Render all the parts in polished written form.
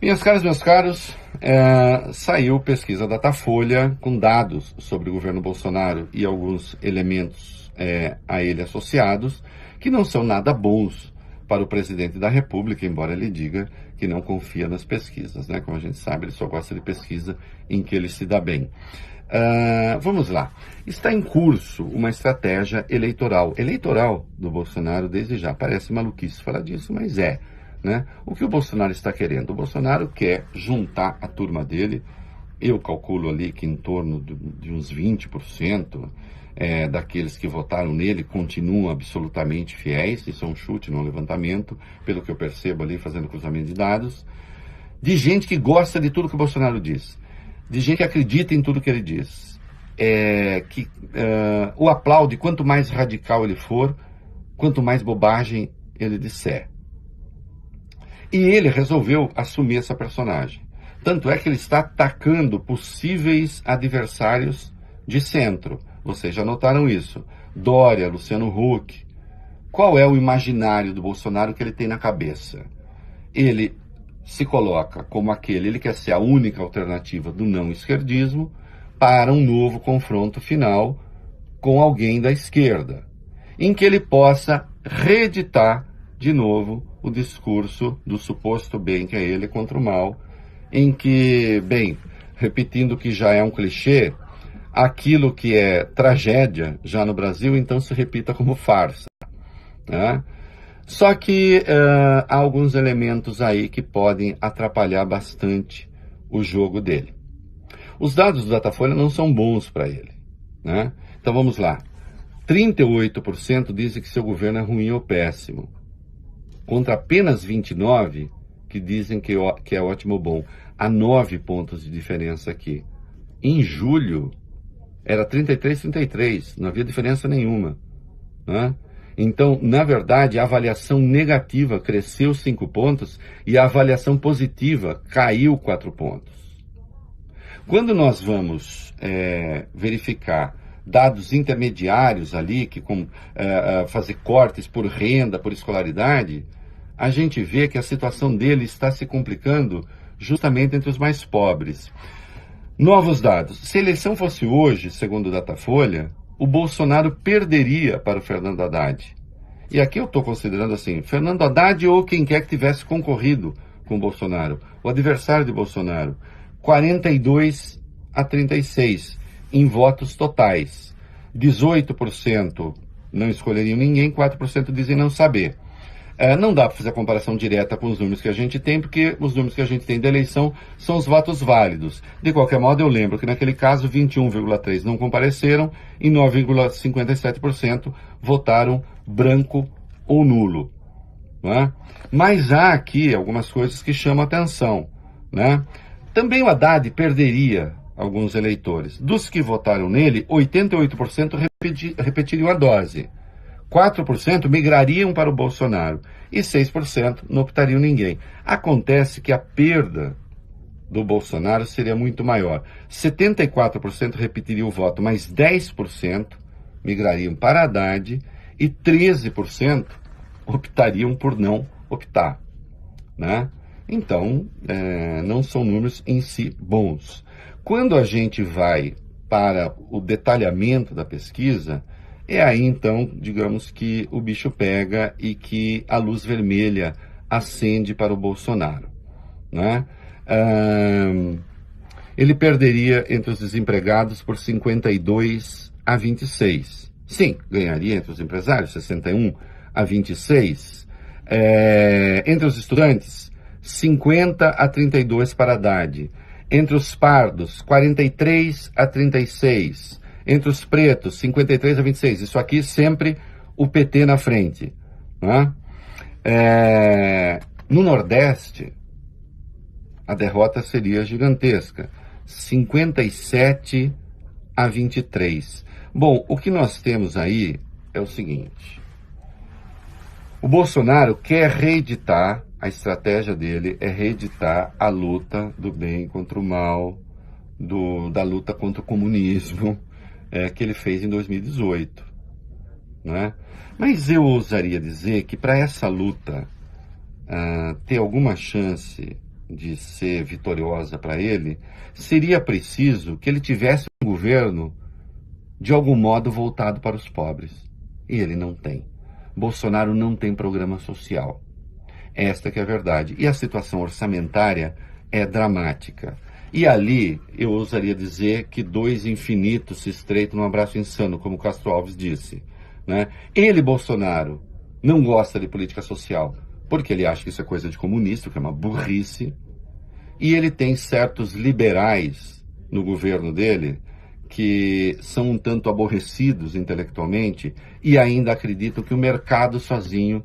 Minhas caras, meus caros, saiu pesquisa Datafolha com dados sobre o governo Bolsonaro e alguns elementos a ele associados, que não são nada bons para o presidente da República, embora ele diga que não confia nas pesquisas, né? Como a gente sabe, ele só gosta de pesquisa em que ele se dá bem. Vamos lá. Está em curso uma estratégia eleitoral do Bolsonaro desde já. Parece maluquice falar disso, mas é. Né? O que o Bolsonaro está querendo? O Bolsonaro quer juntar a turma dele. Eu calculo ali que em torno de uns 20% daqueles que votaram nele continuam absolutamente fiéis. Isso é um chute, não um levantamento, pelo que eu percebo ali, fazendo cruzamento de dados. De gente que gosta de tudo que o Bolsonaro diz. De gente que acredita em tudo que ele diz. Que o aplaude quanto mais radical ele for, quanto mais bobagem ele disser. E ele resolveu assumir essa personagem. Tanto é que ele está atacando possíveis adversários de centro. Vocês já notaram isso. Dória, Luciano Huck. Qual é o imaginário do Bolsonaro que ele tem na cabeça? Ele se coloca como ele quer ser a única alternativa do não-esquerdismo para um novo confronto final com alguém da esquerda, em que ele possa reeditar de novo o discurso do suposto bem que é ele contra o mal, em que, bem, repetindo que já é um clichê, aquilo que é tragédia já no Brasil, então se repita como farsa. Né? Só que há alguns elementos aí que podem atrapalhar bastante o jogo dele. Os dados do Datafolha não são bons para ele. Né? Então vamos lá. 38% dizem que seu governo é ruim ou péssimo, contra apenas 29% que dizem que é ótimo ou bom. Há 9 pontos de diferença aqui. Em julho, era 33-33, não havia diferença nenhuma. Né? Então, na verdade, a avaliação negativa cresceu 5 pontos e a avaliação positiva caiu 4 pontos. Quando nós vamos verificar dados intermediários ali, que fazer cortes por renda, por escolaridade, a gente vê que a situação dele está se complicando justamente entre os mais pobres. Novos dados. Se a eleição fosse hoje, segundo o Datafolha, o Bolsonaro perderia para o Fernando Haddad. E aqui eu estou considerando assim, Fernando Haddad ou quem quer que tivesse concorrido com o Bolsonaro, o adversário de Bolsonaro, 42-36 em votos totais. 18% não escolheriam ninguém, 4% dizem não saber. Não dá para fazer a comparação direta com os números que a gente tem, porque os números que a gente tem da eleição são os votos válidos. De qualquer modo, eu lembro que naquele caso 21,3% não compareceram e 9,57% votaram branco ou nulo. Né? Mas há aqui algumas coisas que chamam a atenção. Né? Também o Haddad perderia alguns eleitores. Dos que votaram nele, 88% repetiriam a dose. 4% migrariam para o Bolsonaro e 6% não optariam ninguém. Acontece que a perda do Bolsonaro seria muito maior. 74% repetiriam o voto, mas 10% migrariam para Haddad e 13% optariam por não optar. Né? Então, não são números em si bons. Quando a gente vai para o detalhamento da pesquisa, é aí, então, digamos que o bicho pega e que a luz vermelha acende para o Bolsonaro. Né? Ele perderia entre os desempregados por 52-26. Sim, ganharia entre os empresários, 61-26. Entre os estudantes, 50-32 para Haddad. Entre os pardos, 43-36. Entre os pretos, 53-26. Isso aqui sempre o PT na frente. Né? No Nordeste, a derrota seria gigantesca. 57-23. Bom, o que nós temos aí é o seguinte. O Bolsonaro quer reeditar, a estratégia dele é reeditar a luta do bem contra o mal, da luta contra o comunismo, que ele fez em 2018. Né? Mas eu ousaria dizer que para essa luta ter alguma chance de ser vitoriosa para ele, seria preciso que ele tivesse um governo de algum modo voltado para os pobres. E ele não tem. Bolsonaro não tem programa social. Esta que é a verdade. E a situação orçamentária é dramática. E ali, eu ousaria dizer que dois infinitos se estreitam num abraço insano, como Castro Alves disse. Né? Ele, Bolsonaro, não gosta de política social, porque ele acha que isso é coisa de comunista, que é uma burrice. E ele tem certos liberais no governo dele que são um tanto aborrecidos intelectualmente e ainda acreditam que o mercado sozinho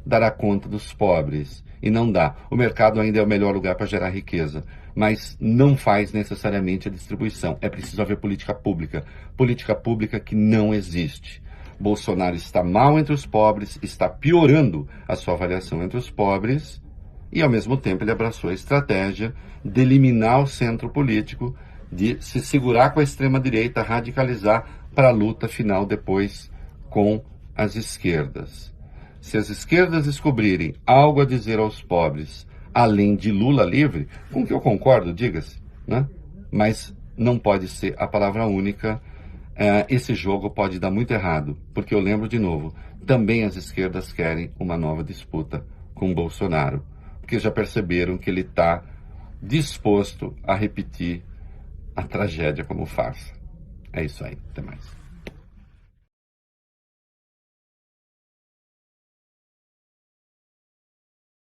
dará conta dos pobres. E não dá. O mercado ainda é o melhor lugar para gerar riqueza, mas não faz necessariamente a distribuição. É preciso haver política pública que não existe. Bolsonaro está mal entre os pobres, está piorando a sua avaliação entre os pobres e, ao mesmo tempo, ele abraçou a estratégia de eliminar o centro político, de se segurar com a extrema-direita, radicalizar para a luta final depois com as esquerdas. Se as esquerdas descobrirem algo a dizer aos pobres, além de Lula livre, com que eu concordo, diga-se, né? Mas não pode ser a palavra única. Esse jogo pode dar muito errado, porque eu lembro de novo, também as esquerdas querem uma nova disputa com Bolsonaro, porque já perceberam que ele está disposto a repetir a tragédia como farsa. É isso aí, até mais.